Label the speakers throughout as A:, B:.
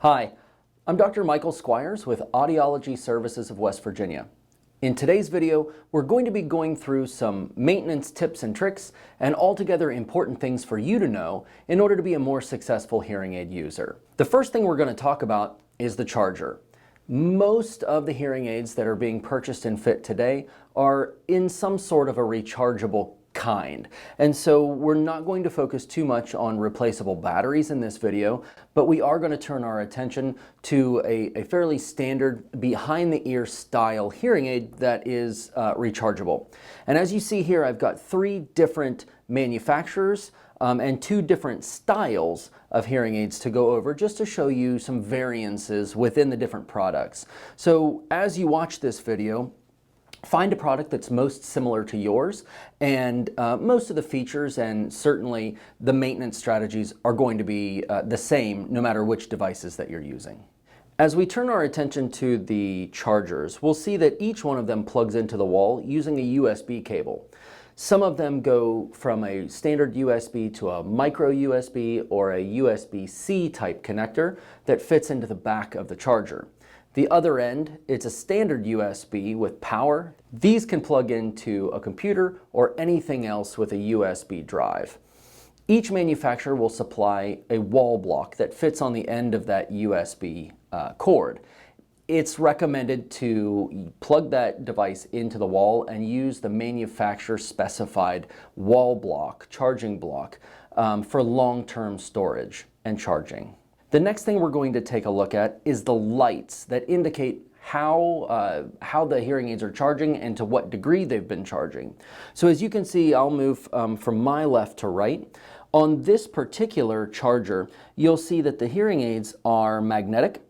A: Hi, I'm Dr. Michael Squires with Audiology Services of West Virginia. In today's video, we're going to be going through some maintenance tips and tricks and altogether important things for you to know in order to be a more successful hearing aid user. The first thing we're going to talk about is the charger. Most of the hearing aids that are being purchased and fit today are in some sort of a rechargeable kind. And so we're not going to focus too much on replaceable batteries in this video, but we are going to turn our attention to a fairly standard behind the ear style hearing aid that is rechargeable. And as you see here, I've got three different manufacturers and two different styles of hearing aids to go over just to show you some variances within the different products. So as you watch this video, find a product that's most similar to yours, and most of the features and certainly the maintenance strategies are going to be the same no matter which devices that you're using. As we turn our attention to the chargers, we'll see that each one of them plugs into the wall using a USB cable. Some of them go from a standard USB to a micro USB or a USB-C type connector that fits into the back of the charger. The other end, it's a standard USB with power. These can plug into a computer or anything else with a USB drive. Each manufacturer will supply a wall block that fits on the end of that USB cord. It's recommended to plug that device into the wall and use the manufacturer specified wall block, charging block, for long-term storage and charging. The next thing we're going to take a look at is the lights that indicate how the hearing aids are charging and to what degree they've been charging. So as you can see, I'll move from my left to right. On this particular charger, you'll see that the hearing aids are magnetic.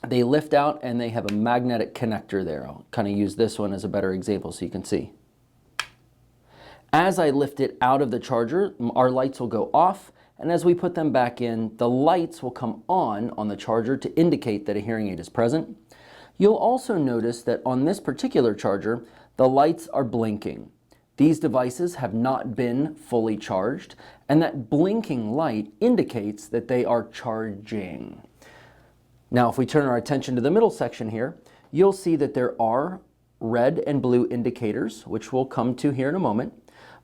A: They lift out and they have a magnetic connector there. I'll kind of use this one as a better example so you can see. As I lift it out of the charger, our lights will go off. And as we put them back in, the lights will come on the charger to indicate that a hearing aid is present. You'll also notice that on this particular charger, the lights are blinking. These devices have not been fully charged, and that blinking light indicates that they are charging. Now, if we turn our attention to the middle section here, you'll see that there are red and blue indicators, which we'll come to here in a moment.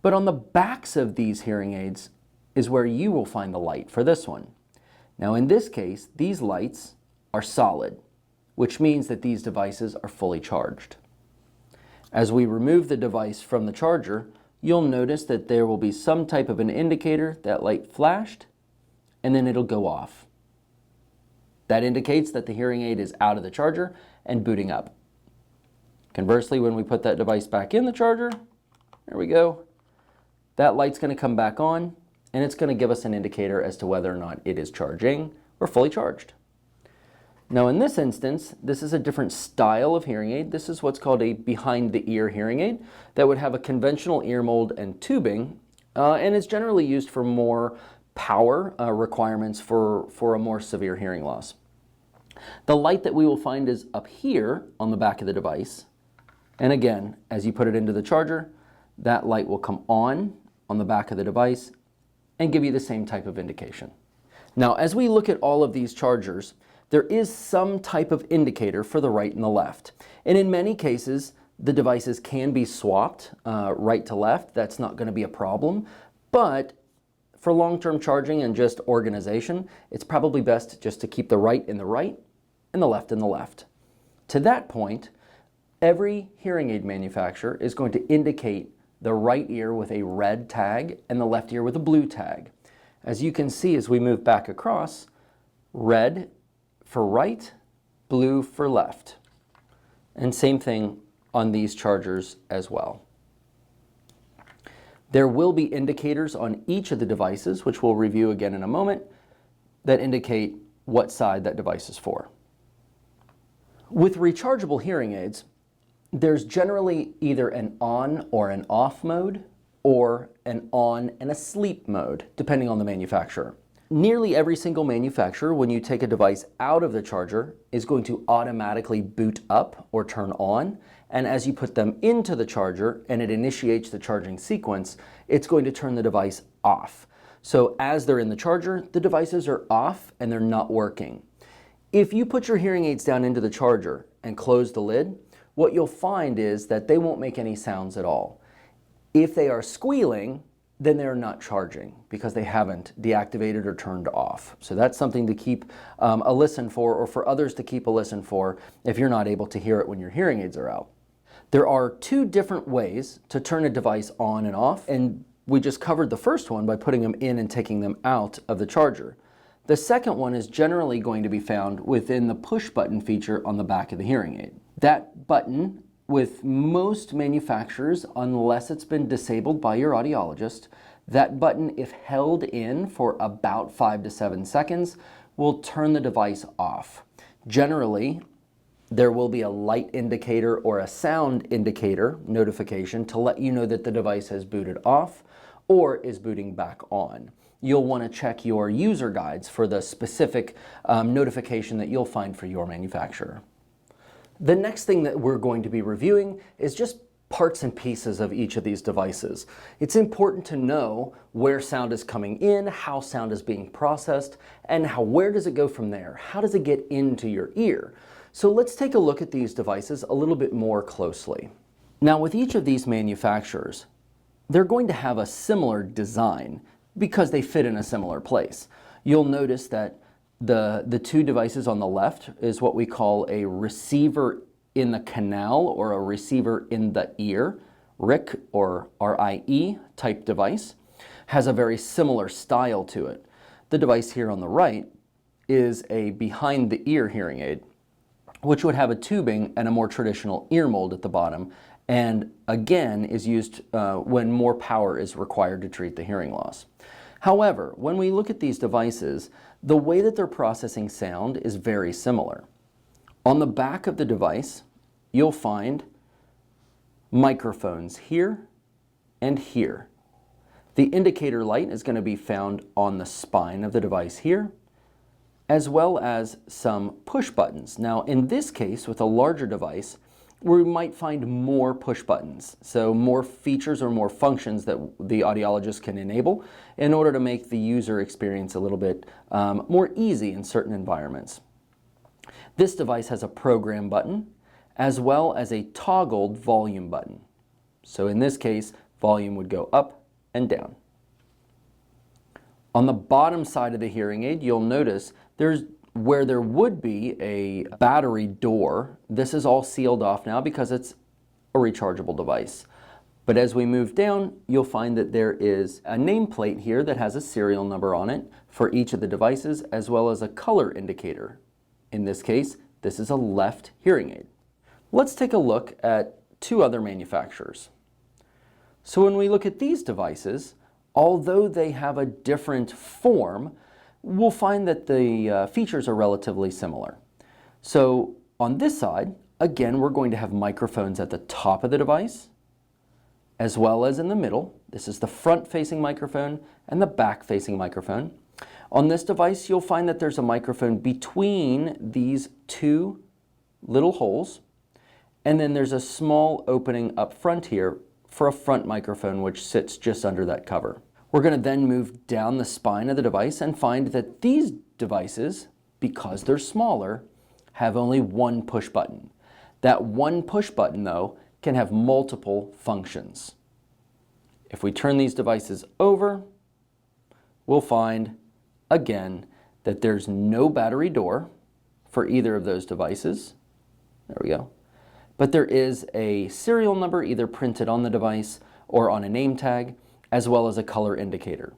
A: But on the backs of these hearing aids is where you will find the light for this one. Now in this case, these lights are solid, which means that these devices are fully charged. As we remove the device from the charger, you'll notice that there will be some type of an indicator. That light flashed, and then it'll go off. That indicates that the hearing aid is out of the charger and booting up. Conversely, when we put that device back in the charger, there we go, that light's going to come back on, and it's going to give us an indicator as to whether or not it is charging or fully charged. Now in this instance, this is a different style of hearing aid. This is what's called a behind the ear hearing aid that would have a conventional ear mold and tubing, and is generally used for more power requirements for a more severe hearing loss. The light that we will find is up here on the back of the device, and again, as you put it into the charger, that light will come on the back of the device and give you the same type of indication. Now, as we look at all of these chargers, there is some type of indicator for the right and the left. And in many cases, the devices can be swapped right to left. That's not going to be a problem. But for long-term charging and just organization, it's probably best just to keep the right in the right and the left in the left. To that point, every hearing aid manufacturer is going to indicate the right ear with a red tag and the left ear with a blue tag. As you can see, as we move back across, red for right, blue for left. And same thing on these chargers as well. There will be indicators on each of the devices, which we'll review again in a moment, that indicate what side that device is for. With rechargeable hearing aids, there's generally either an on or an off mode, or an on and a sleep mode, depending on the manufacturer. Nearly every single manufacturer, when you take a device out of the charger, is going to automatically boot up or turn on, and as you put them into the charger and it initiates the charging sequence, it's going to turn the device off. So as they're in the charger, the devices are off and they're not working. If you put your hearing aids down into the charger and close the lid, what you'll find is that they won't make any sounds at all. If they are squealing, then they're not charging because they haven't deactivated or turned off. So that's something to keep a listen for, or for others to keep a listen for if you're not able to hear it when your hearing aids are out. There are two different ways to turn a device on and off, and we just covered the first one by putting them in and taking them out of the charger. The second one is generally going to be found within the push button feature on the back of the hearing aid. That button, with most manufacturers, unless it's been disabled by your audiologist, that button, if held in for about 5 to 7 seconds, will turn the device off. Generally, there will be a light indicator or a sound indicator notification to let you know that the device has booted off or is booting back on. You'll want to check your user guides for the specific notification that you'll find for your manufacturer. The next thing that we're going to be reviewing is just parts and pieces of each of these devices. It's important to know where sound is coming in, how sound is being processed, and where does it go from there? How does it get into your ear? So let's take a look at these devices a little bit more closely. Now, with each of these manufacturers, they're going to have a similar design because they fit in a similar place. You'll notice that the two devices on the left is what we call a receiver in the canal or a receiver in the ear, RIC or RIE type device, has a very similar style to it. The device here on the right is a behind the ear hearing aid, which would have a tubing and a more traditional ear mold at the bottom, and again is used when more power is required to treat the hearing loss. However, when we look at these devices, the way that they're processing sound is very similar. On the back of the device, you'll find microphones here and here. The indicator light is going to be found on the spine of the device here, as well as some push buttons. Now, in this case, with a larger device, we might find more push buttons, so more features or more functions that the audiologist can enable in order to make the user experience a little bit more easy in certain environments. This device has a program button as well as a toggled volume button. So in this case, volume would go up and down. On the bottom side of the hearing aid, you'll notice where there would be a battery door, this is all sealed off now because it's a rechargeable device. But as we move down, you'll find that there is a nameplate here that has a serial number on it for each of the devices, as well as a color indicator. In this case, this is a left hearing aid. Let's take a look at two other manufacturers. So when we look at these devices, although they have a different form, we'll find that the features are relatively similar. So on this side, again, we're going to have microphones at the top of the device, as well as in the middle. This is the front-facing microphone and the back-facing microphone. On this device, you'll find that there's a microphone between these two little holes, and then there's a small opening up front here for a front microphone which sits just under that cover. We're going to then move down the spine of the device and find that these devices, because they're smaller, have only one push button. That one push button, though, can have multiple functions. If we turn these devices over, we'll find, again, that there's no battery door for either of those devices. There we go. But there is a serial number either printed on the device or on a name tag, as well as a color indicator.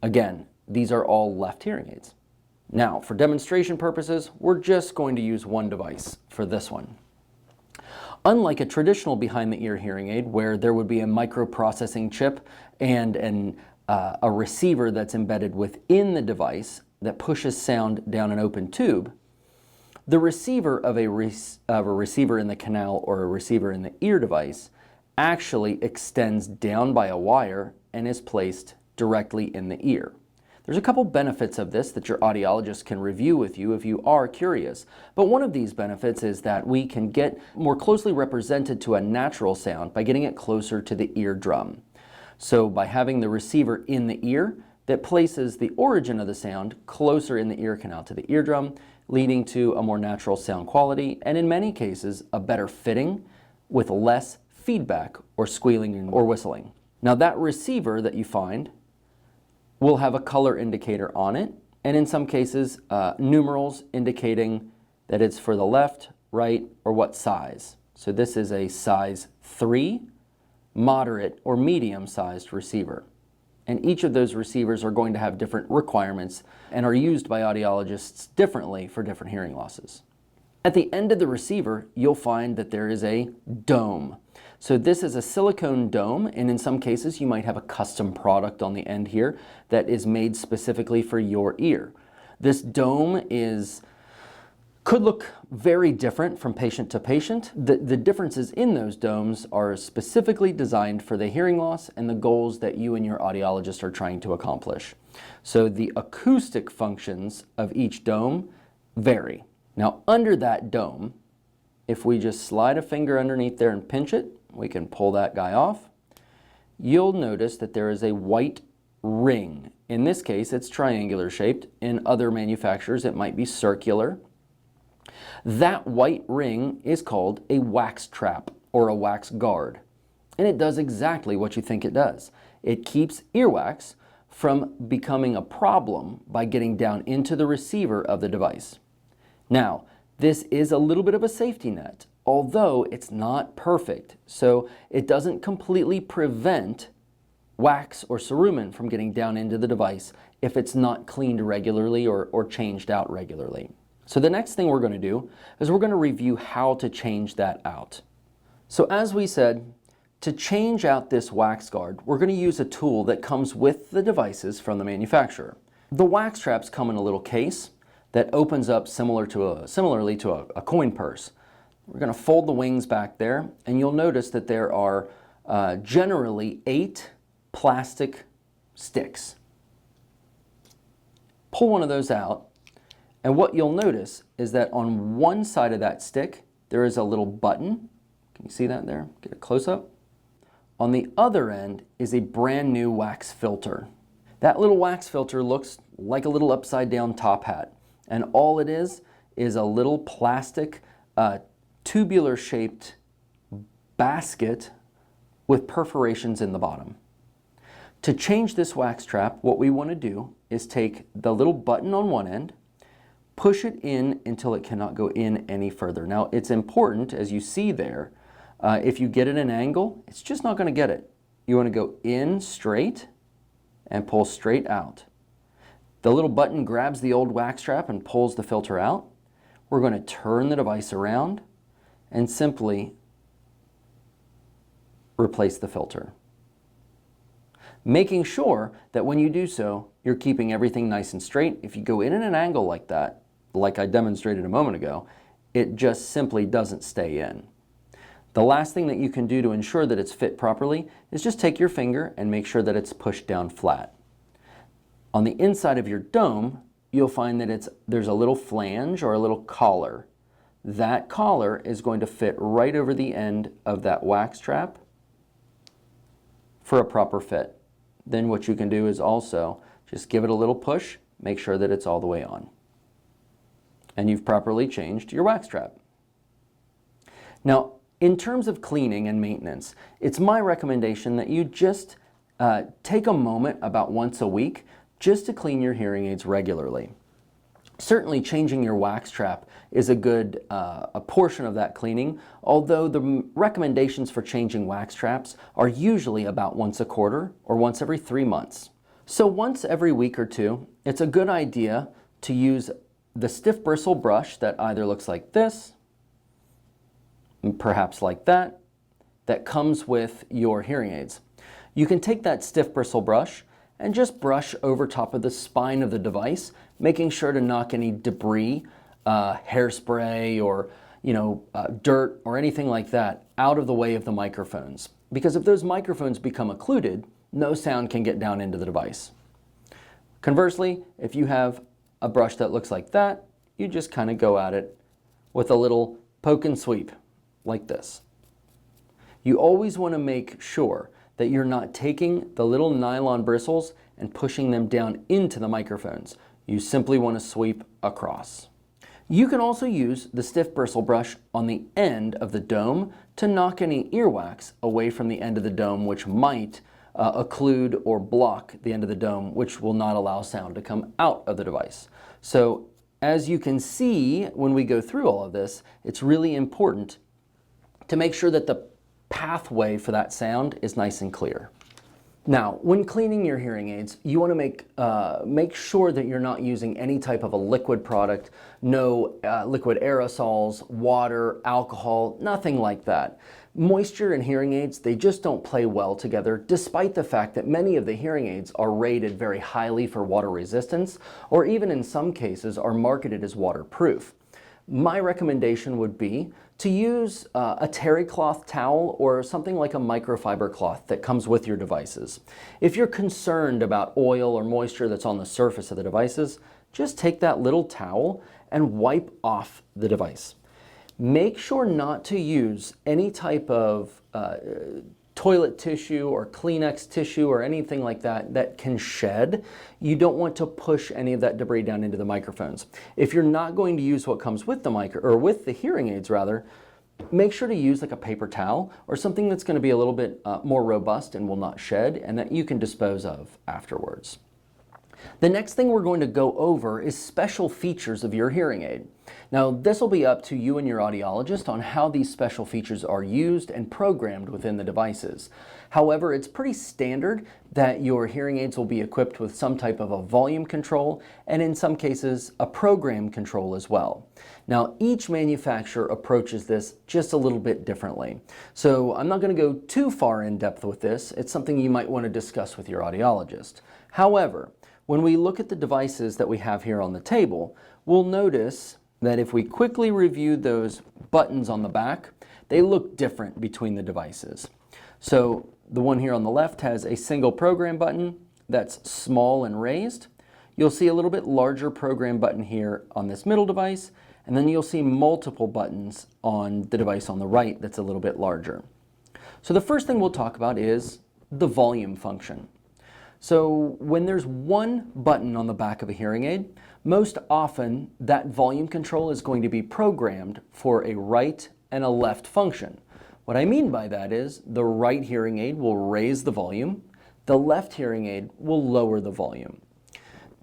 A: Again, these are all left hearing aids. Now, for demonstration purposes, we're just going to use one device for this one. Unlike a traditional behind-the-ear hearing aid where there would be a microprocessing chip and a receiver that's embedded within the device that pushes sound down an open tube, the receiver of a receiver in the canal or a receiver in the ear device actually extends down by a wire and is placed directly in the ear. There's a couple benefits of this that your audiologist can review with you if you are curious, but one of these benefits is that we can get more closely represented to a natural sound by getting it closer to the eardrum. So by having the receiver in the ear that places the origin of the sound closer in the ear canal to the eardrum, leading to a more natural sound quality, and in many cases, a better fitting with less feedback or squealing or whistling. Now that receiver that you find will have a color indicator on it, and in some cases, numerals indicating that it's for the left, right, or what size. So this is a size 3, moderate or medium-sized receiver. And each of those receivers are going to have different requirements and are used by audiologists differently for different hearing losses. At the end of the receiver, you'll find that there is a dome. So this is a silicone dome, and in some cases you might have a custom product on the end here that is made specifically for your ear. This dome could look very different from patient to patient. The differences in those domes are specifically designed for the hearing loss and the goals that you and your audiologist are trying to accomplish. So the acoustic functions of each dome vary. Now under that dome, if we just slide a finger underneath there and pinch it, we can pull that guy off. You'll notice that there is a white ring. In this case, it's triangular shaped. In other manufacturers, it might be circular. That white ring is called a wax trap or a wax guard, and it does exactly what you think it does. It keeps earwax from becoming a problem by getting down into the receiver of the device. Now, this is a little bit of a safety net, although it's not perfect, so it doesn't completely prevent wax or cerumen from getting down into the device if it's not cleaned regularly or changed out regularly. So the next thing we're going to do is we're going to review how to change that out. So as we said, to change out this wax guard, we're going to use a tool that comes with the devices from the manufacturer. The wax traps come in a little case that opens up similarly to a coin purse. We're going to fold the wings back there, and you'll notice that there are generally 8 plastic sticks. Pull one of those out, and what you'll notice is that on one side of that stick, there is a little button. Can you see that there? Get a close-up. On the other end is a brand new wax filter. That little wax filter looks like a little upside-down top hat, and all it is a little plastic tubular-shaped basket with perforations in the bottom. To change this wax trap, what we want to do is take the little button on one end, push it in until it cannot go in any further. Now, it's important, as you see there, if you get it at an angle, it's just not going to get it. You want to go in straight and pull straight out. The little button grabs the old wax trap and pulls the filter out. We're going to turn the device around and simply replace the filter, making sure that when you do so, you're keeping everything nice and straight. If you go in at an angle like that, like I demonstrated a moment ago, it just simply doesn't stay in. The last thing that you can do to ensure that it's fit properly is just take your finger and make sure that it's pushed down flat. On the inside of your dome, you'll find that there's a little flange or a little collar. That collar is going to fit right over the end of that wax trap for a proper fit. Then what you can do is also just give it a little push, make sure that it's all the way on. And you've properly changed your wax trap. Now, in terms of cleaning and maintenance, it's my recommendation that you just take a moment about once a week just to clean your hearing aids regularly. Certainly changing your wax trap is a portion of that cleaning, although the recommendations for changing wax traps are usually about once a quarter or once every 3 months. So once every week or two, it's a good idea to use the stiff bristle brush that either looks like this, perhaps like that, that comes with your hearing aids. You can take that stiff bristle brush and just brush over top of the spine of the device, making sure to knock any debris, hairspray or dirt or anything like that out of the way of the microphones. Because if those microphones become occluded, no sound can get down into the device. Conversely, if you have a brush that looks like that, you just kind of go at it with a little poke and sweep like this. You always want to make sure that you're not taking the little nylon bristles and pushing them down into the microphones. You simply want to sweep across. You can also use the stiff bristle brush on the end of the dome to knock any earwax away from the end of the dome, which might occlude or block the end of the dome, which will not allow sound to come out of the device. So as you can see, when we go through all of this, it's really important to make sure that the pathway for that sound is nice and clear. Now, when cleaning your hearing aids, you want to make sure that you're not using any type of a liquid product, no liquid aerosols, water, alcohol, nothing like that. Moisture and hearing aids, they just don't play well together, despite the fact that many of the hearing aids are rated very highly for water resistance, or even in some cases are marketed as waterproof. My recommendation would be to use a terry cloth towel or something like a microfiber cloth that comes with your devices. If you're concerned about oil or moisture that's on the surface of the devices, just take that little towel and wipe off the device. Make sure not to use any type of toilet tissue or Kleenex tissue or anything like that that can shed. You don't want to push any of that debris down into the microphones. If you're not going to use what comes with the hearing aids rather, make sure to use like a paper towel or something that's going to be a little bit more robust and will not shed and that you can dispose of afterwards. The next thing we're going to go over is special features of your hearing aid. Now, this will be up to you and your audiologist on how these special features are used and programmed within the devices. However, it's pretty standard that your hearing aids will be equipped with some type of a volume control and in some cases a program control as well. Now, each manufacturer approaches this just a little bit differently. So I'm not going to go too far in depth with this. It's something you might want to discuss with your audiologist. However, when we look at the devices that we have here on the table, we'll notice that if we quickly review those buttons on the back, they look different between the devices. So the one here on the left has a single program button that's small and raised. You'll see a little bit larger program button here on this middle device, and then you'll see multiple buttons on the device on the right that's a little bit larger. So the first thing we'll talk about is the volume function. So when there's one button on the back of a hearing aid, most often that volume control is going to be programmed for a right and a left function. What I mean by that is the right hearing aid will raise the volume, the left hearing aid will lower the volume.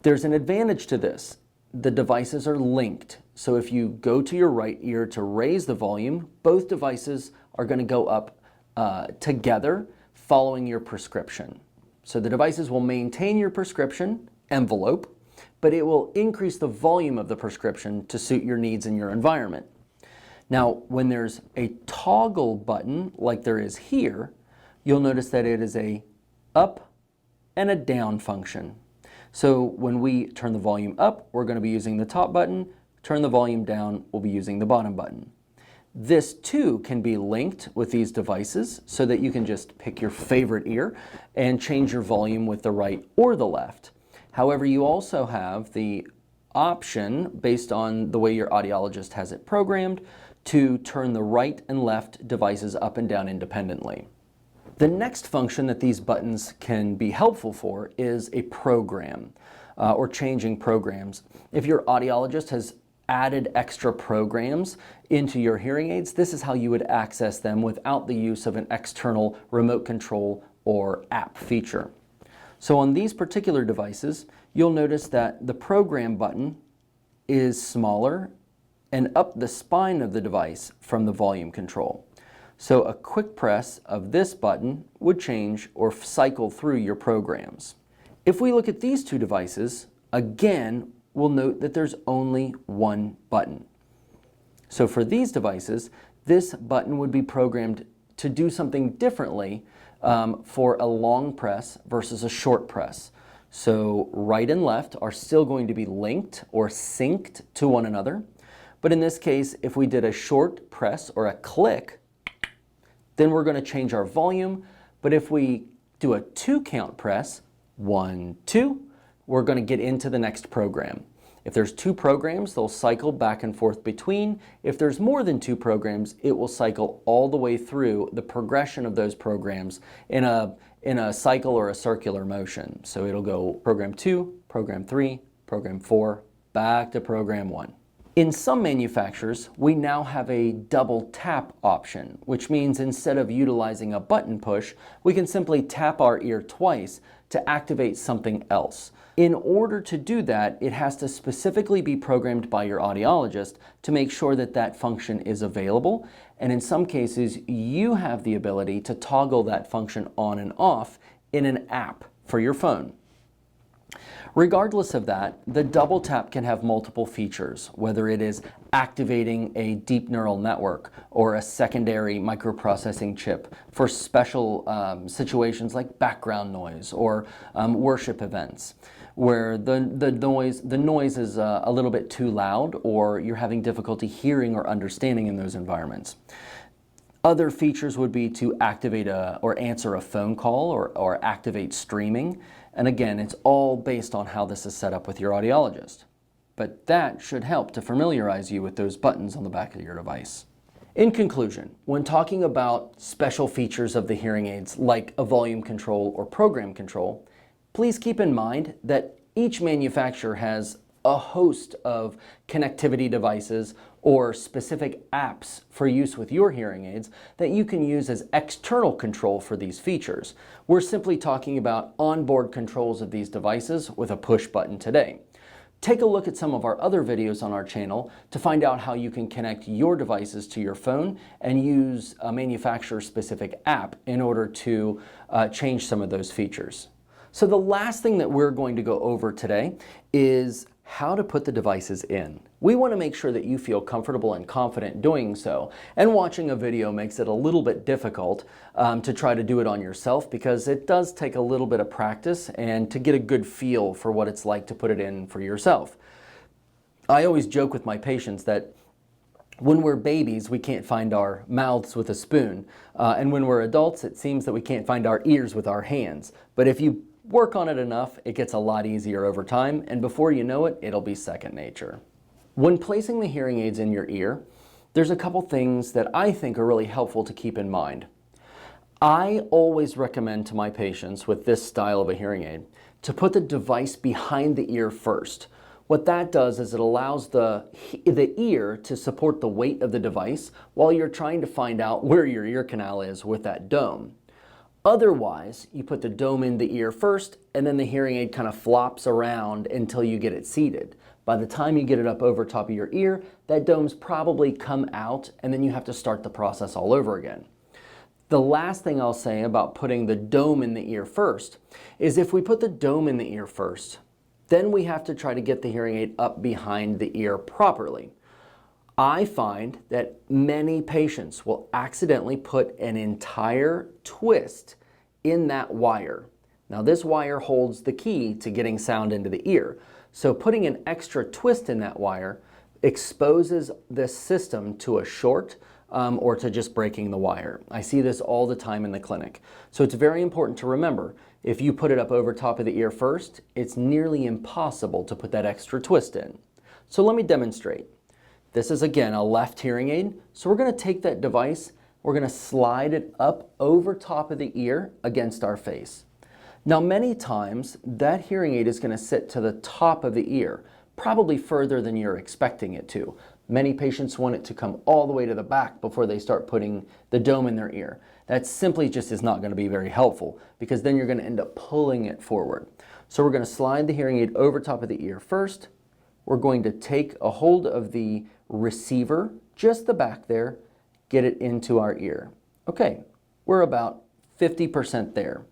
A: There's an advantage to this. The devices are linked. So if you go to your right ear to raise the volume, both devices are going to go up together following your prescription. So the devices will maintain your prescription envelope, but it will increase the volume of the prescription to suit your needs in your environment. Now, when there's a toggle button like there is here, you'll notice that it is a up and a down function. So when we turn the volume up, we're going to be using the top button. Turn the volume down, we'll be using the bottom button. This too can be linked with these devices so that you can just pick your favorite ear and change your volume with the right or the left. However, you also have the option, based on the way your audiologist has it programmed, to turn the right and left devices up and down independently. The next function that these buttons can be helpful for is a program or changing programs. If your audiologist has added extra programs into your hearing aids, this is how you would access them without the use of an external remote control or app feature. So on these particular devices, you'll notice that the program button is smaller and up the spine of the device from the volume control. So a quick press of this button would change or cycle through your programs. If we look at these two devices, again, we'll note that there's only one button. So for these devices, this button would be programmed to do something differently for a long press versus a short press. So right and left are still going to be linked or synced to one another. But in this case, if we did a short press or a click, then we're going to change our volume. But if we do a 2-count press, 1, 2, we're going to get into the next program. If there's 2 programs, they'll cycle back and forth between. If there's more than 2 programs, it will cycle all the way through the progression of those programs in a cycle or a circular motion. So it'll go program 2, program 3, program 4, back to program 1. In some manufacturers, we now have a double tap option, which means instead of utilizing a button push, we can simply tap our ear twice to activate something else. In order to do that, it has to specifically be programmed by your audiologist to make sure that that function is available, and in some cases, you have the ability to toggle that function on and off in an app for your phone. Regardless of that, the double tap can have multiple features, whether it is activating a deep neural network or a secondary microprocessing chip for special situations like background noise or worship events, where the noise is a little bit too loud or you're having difficulty hearing or understanding in those environments. Other features would be to activate or answer a phone call or activate streaming. And again, it's all based on how this is set up with your audiologist. But that should help to familiarize you with those buttons on the back of your device. In conclusion, when talking about special features of the hearing aids like a volume control or program control, please keep in mind that each manufacturer has a host of connectivity devices or specific apps for use with your hearing aids that you can use as external control for these features. We're simply talking about onboard controls of these devices with a push button today. Take a look at some of our other videos on our channel to find out how you can connect your devices to your phone and use a manufacturer-specific app in order to change some of those features. So the last thing that we're going to go over today is how to put the devices in. We want to make sure that you feel comfortable and confident doing so, and watching a video makes it a little bit difficult to try to do it on yourself because it does take a little bit of practice and to get a good feel for what it's like to put it in for yourself. I always joke with my patients that when we're babies, we can't find our mouths with a spoon, and when we're adults, it seems that we can't find our ears with our hands. But if you work on it enough, it gets a lot easier over time, and before you know it, it'll be second nature. When placing the hearing aids in your ear, there's a couple things that I think are really helpful to keep in mind. I always recommend to my patients with this style of a hearing aid to put the device behind the ear first. What that does is it allows the ear to support the weight of the device while you're trying to find out where your ear canal is with that dome. Otherwise, you put the dome in the ear first, and then the hearing aid kind of flops around until you get it seated. By the time you get it up over top of your ear, that dome's probably come out, and then you have to start the process all over again. The last thing I'll say about putting the dome in the ear first is if we put the dome in the ear first, then we have to try to get the hearing aid up behind the ear properly. I find that many patients will accidentally put an entire twist in that wire. Now this wire holds the key to getting sound into the ear. So putting an extra twist in that wire exposes this system to a short or to just breaking the wire. I see this all the time in the clinic. So it's very important to remember, if you put it up over top of the ear first, it's nearly impossible to put that extra twist in. So let me demonstrate. This is again a left hearing aid. So we're going to take that device, we're going to slide it up over top of the ear against our face. Now many times that hearing aid is going to sit to the top of the ear, probably further than you're expecting it to. Many patients want it to come all the way to the back before they start putting the dome in their ear. That simply just is not going to be very helpful because then you're going to end up pulling it forward. So we're going to slide the hearing aid over top of the ear first. We're going to take a hold of the receiver, just the back there, get it into our ear. Okay, we're about 50% there.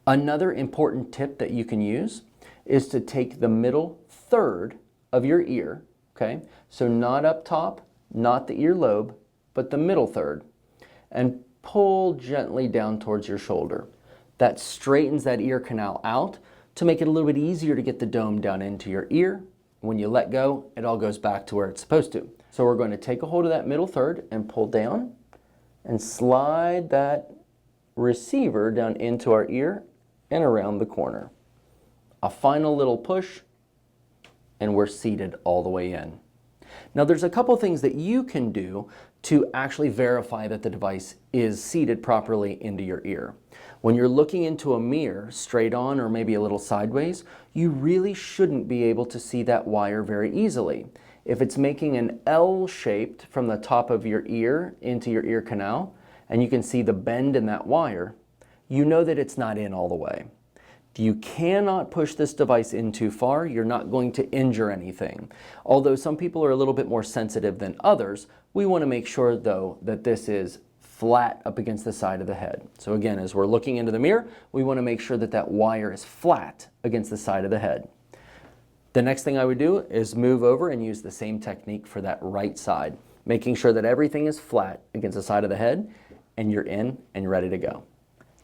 A: Another important tip that you can use is to take the middle third of your ear, okay? So not up top, not the earlobe, but the middle third, and pull gently down towards your shoulder. That straightens that ear canal out to make it a little bit easier to get the dome down into your ear. When you let go, it all goes back to where it's supposed to. So we're going to take a hold of that middle third and pull down and slide that receiver down into our ear and around the corner. A final little push and we're seated all the way in. Now there's a couple things that you can do to actually verify that the device is seated properly into your ear. When you're looking into a mirror straight on or maybe a little sideways, you really shouldn't be able to see that wire very easily. If it's making an L shaped from the top of your ear into your ear canal, and you can see the bend in that wire, you know that it's not in all the way. You cannot push this device in too far. You're not going to injure anything. Although some people are a little bit more sensitive than others, we want to make sure though that this is flat up against the side of the head. So again, as we're looking into the mirror, we want to make sure that that wire is flat against the side of the head. The next thing I would do is move over and use the same technique for that right side, making sure that everything is flat against the side of the head and you're in and you're ready to go.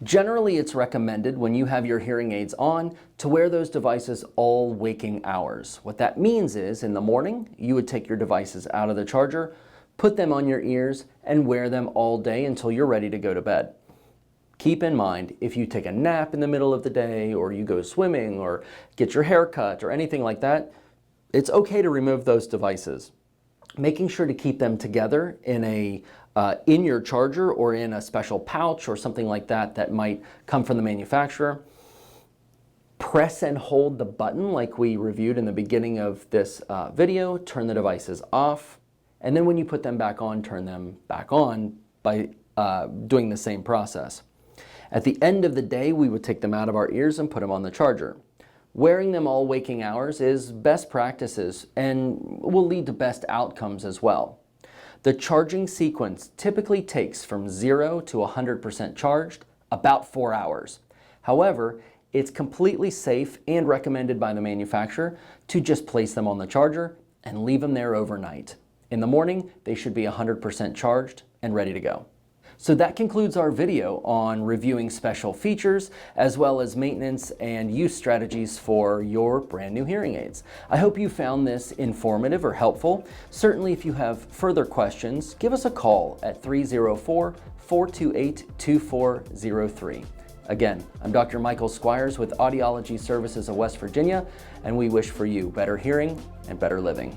A: Generally, it's recommended when you have your hearing aids on to wear those devices all waking hours. What that means is in the morning, you would take your devices out of the charger, put them on your ears, and wear them all day until you're ready to go to bed. Keep in mind, if you take a nap in the middle of the day, or you go swimming, or get your hair cut, or anything like that, it's okay to remove those devices. Making sure to keep them together in your charger or in a special pouch or something like that that might come from the manufacturer. Press and hold the button like we reviewed in the beginning of this video. Turn the devices off, and then when you put them back on, turn them back on by doing the same process. At the end of the day, we would take them out of our ears and put them on the charger. Wearing them all waking hours is best practices and will lead to best outcomes as well. The charging sequence typically takes from 0 to 100% charged about 4 hours. However, it's completely safe and recommended by the manufacturer to just place them on the charger and leave them there overnight. In the morning, they should be 100% charged and ready to go. So that concludes our video on reviewing special features as well as maintenance and use strategies for your brand new hearing aids. I hope you found this informative or helpful. Certainly if you have further questions, give us a call at 304-428-2403. Again, I'm Dr. Michael Squires with Audiology Services of West Virginia, and we wish for you better hearing and better living.